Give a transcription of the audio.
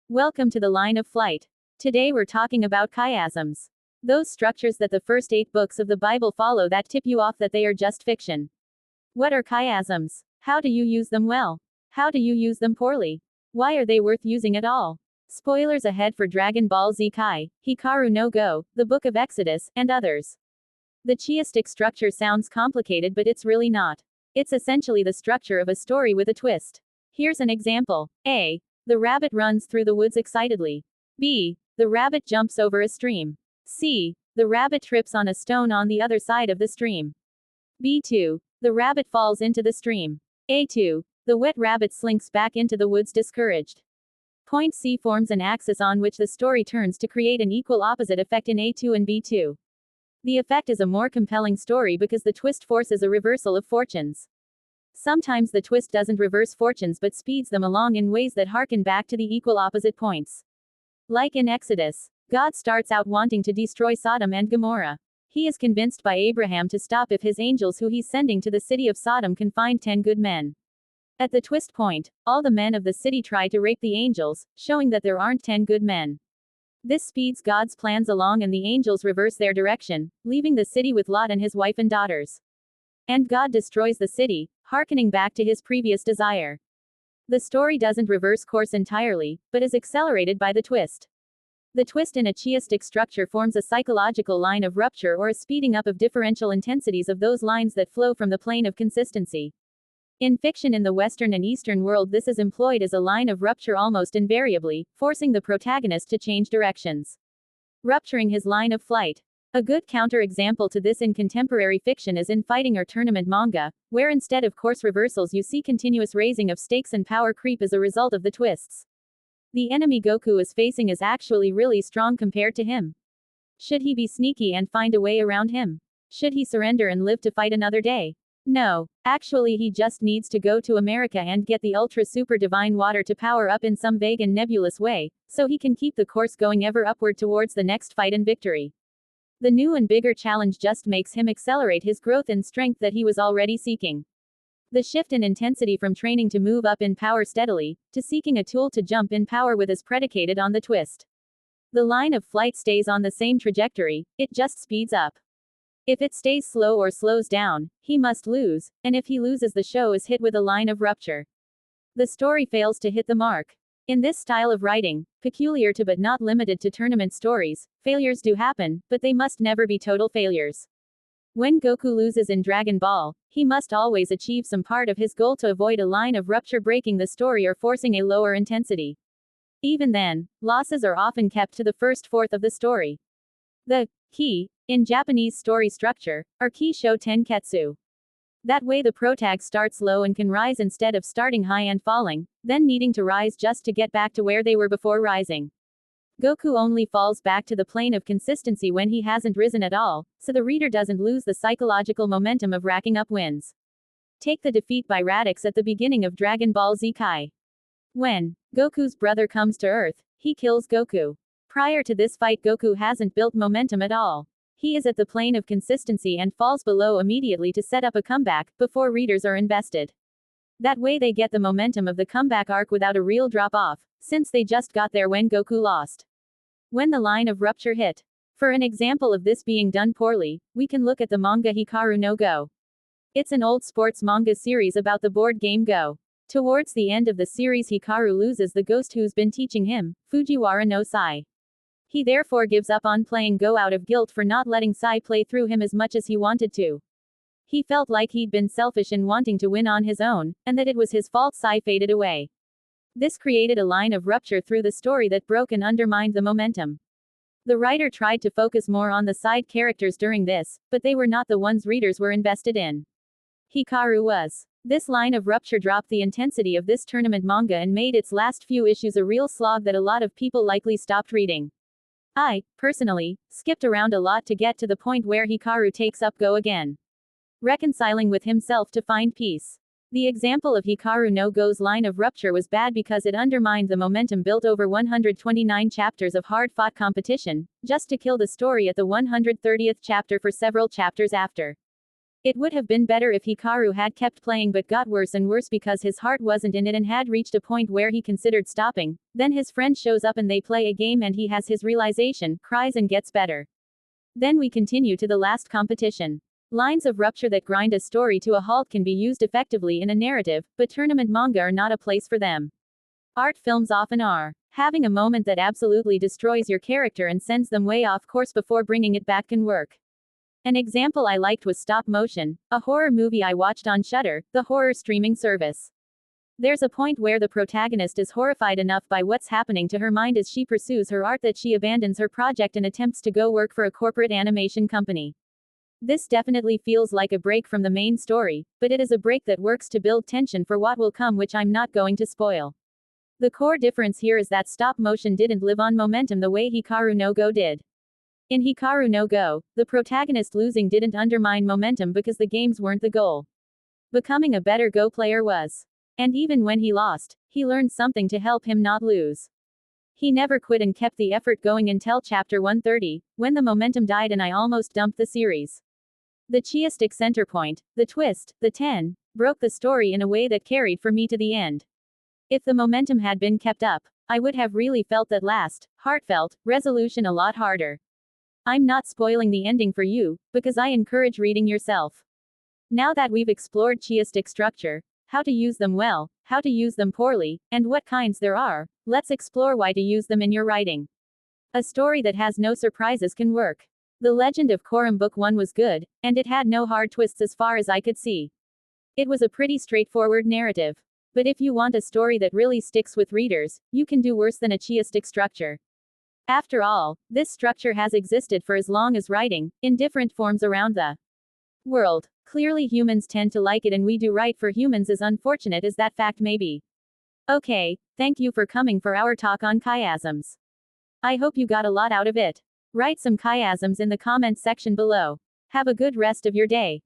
Welcome to the Line of Flight. Today we're talking about chiasms. Those structures that the first 8 books of the Bible follow that tip you off that they are just fiction. What are chiasms? How do you use them well? How do you use them poorly? Why are they worth using at all? Spoilers ahead for Dragon Ball Z Kai, Hikaru no Go, the Book of Exodus, and others. The chiastic structure sounds complicated, but it's really not. It's essentially the structure of a story with a twist. Here's an example. A. The rabbit runs through the woods excitedly. B. The rabbit jumps over a stream. C. The rabbit trips on a stone on the other side of the stream. B2. The rabbit falls into the stream. A2. The wet rabbit slinks back into the woods discouraged. Point C forms an axis on which the story turns to create an equal opposite effect in A2 and B2. The effect is a more compelling story because the twist forces a reversal of fortunes. Sometimes the twist doesn't reverse fortunes but speeds them along in ways that harken back to the equal opposite points. Like in Exodus, God starts out wanting to destroy Sodom and Gomorrah. He is convinced by Abraham to stop if his angels who he's sending to the city of Sodom can find 10 good men. At the twist point, all the men of the city try to rape the angels, showing that there aren't 10 good men. This speeds God's plans along and the angels reverse their direction, leaving the city with Lot and his wife and daughters. And God destroys the city, hearkening back to his previous desire. The story doesn't reverse course entirely, but is accelerated by the twist. The twist in a chiastic structure forms a psychological line of rupture or a speeding up of differential intensities of those lines that flow from the plane of consistency. In fiction in the Western and Eastern world, this is employed as a line of rupture almost invariably, forcing the protagonist to change directions. Rupturing his line of flight. A good counter-example to this in contemporary fiction is in fighting or tournament manga, where instead of course reversals you see continuous raising of stakes and power creep as a result of the twists. The enemy Goku is facing is actually really strong compared to him. Should he be sneaky and find a way around him? Should he surrender and live to fight another day? No, actually he just needs to go to America and get the ultra super divine water to power up in some vague and nebulous way, so he can keep the course going ever upward towards the next fight and victory. The new and bigger challenge just makes him accelerate his growth in strength that he was already seeking. The shift in intensity from training to move up in power steadily, to seeking a tool to jump in power with is predicated on the twist. The line of flight stays on the same trajectory, it just speeds up. If it stays slow or slows down, he must lose, and if he loses, the show is hit with a line of rupture. The story fails to hit the mark. In this style of writing, peculiar to but not limited to tournament stories, failures do happen, but they must never be total failures. When Goku loses in Dragon Ball, he must always achieve some part of his goal to avoid a line of rupture breaking the story or forcing a lower intensity. Even then, losses are often kept to the first fourth of the story. The ki, in Japanese story structure, are ki sho tenketsu. That way the protag starts low and can rise instead of starting high and falling, then needing to rise just to get back to where they were before rising. Goku only falls back to the plane of consistency when he hasn't risen at all, so the reader doesn't lose the psychological momentum of racking up wins. Take the defeat by Radix at the beginning of Dragon Ball Z Kai. When Goku's brother comes to Earth, he kills Goku. Prior to this fight, Goku hasn't built momentum at all. He is at the plane of consistency and falls below immediately to set up a comeback, before readers are invested. That way they get the momentum of the comeback arc without a real drop-off, since they just got there when Goku lost. When the line of rupture hit. For an example of this being done poorly, we can look at the manga Hikaru no Go. It's an old sports manga series about the board game Go. Towards the end of the series, Hikaru loses the ghost who's been teaching him, Fujiwara no Sai. He therefore gives up on playing Go out of guilt for not letting Sai play through him as much as he wanted to. He felt like he'd been selfish in wanting to win on his own, and that it was his fault Sai faded away. This created a line of rupture through the story that broke and undermined the momentum. The writer tried to focus more on the side characters during this, but they were not the ones readers were invested in. Hikaru was. This line of rupture dropped the intensity of this tournament manga and made its last few issues a real slog that a lot of people likely stopped reading. I, personally, skipped around a lot to get to the point where Hikaru takes up Go again. Reconciling with himself to find peace. The example of Hikaru no Go's line of rupture was bad because it undermined the momentum built over 129 chapters of hard-fought competition, just to kill the story at the 130th chapter for several chapters after. It would have been better if Hikaru had kept playing but got worse and worse because his heart wasn't in it and had reached a point where he considered stopping. Then his friend shows up and they play a game and he has his realization, cries and gets better. Then we continue to the last competition. Lines of Rupture that grind a story to a halt can be used effectively in a narrative, but tournament manga are not a place for them. Art films often are. Having a moment that absolutely destroys your character and sends them way off course before bringing it back can work. An example I liked was Stop Motion, a horror movie I watched on Shudder, the horror streaming service. There's a point where the protagonist is horrified enough by what's happening to her mind as she pursues her art that she abandons her project and attempts to go work for a corporate animation company. This definitely feels like a break from the main story, but it is a break that works to build tension for what will come, which I'm not going to spoil. The core difference here is that Stop Motion didn't live on momentum the way Hikaru no Go did. In Hikaru no Go, the protagonist losing didn't undermine momentum because the games weren't the goal. Becoming a better Go player was. And even when he lost, he learned something to help him not lose. He never quit and kept the effort going until chapter 130, when the momentum died and I almost dumped the series. The chiastic center point, the twist, the 10, broke the story in a way that carried for me to the end. If the momentum had been kept up, I would have really felt that last, heartfelt, resolution a lot harder. I'm not spoiling the ending for you, because I encourage reading yourself. Now that we've explored chiastic structure, how to use them well, how to use them poorly, and what kinds there are, let's explore why to use them in your writing. A story that has no surprises can work. The Legend of Korra Book 1 was good, and it had no hard twists as far as I could see. It was a pretty straightforward narrative. But if you want a story that really sticks with readers, you can do worse than a chiastic structure. After all, this structure has existed for as long as writing, in different forms around the world. Clearly humans tend to like it and we do right for humans, as unfortunate as that fact may be. Okay, thank you for coming for our talk on chiasms. I hope you got a lot out of it. Write some chiasms in the comments section below. Have a good rest of your day.